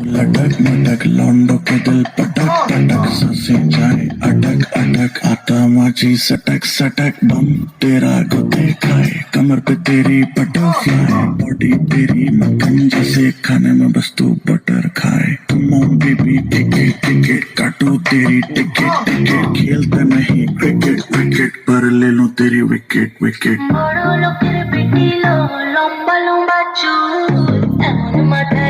लटक मटक लौंडो के दिल पटक पटक सांसें जाए अटक अटक आता माझी सटक सटक बम तेरा गुते खाए कमर पे तेरी बटरफ्लाई बॉडी तेरी मक्खन जैसे खाने में बस तू बटर खाए तुम बेबी टिकट टिकट काटो तेरी टिकट टिकट खेलता नहीं क्रिकेट क्रिकेट पर ले लूं तेरी विकेट विकेट বড় লোকের বেটি লো লম্বা লম্বা চুল এমন মাথা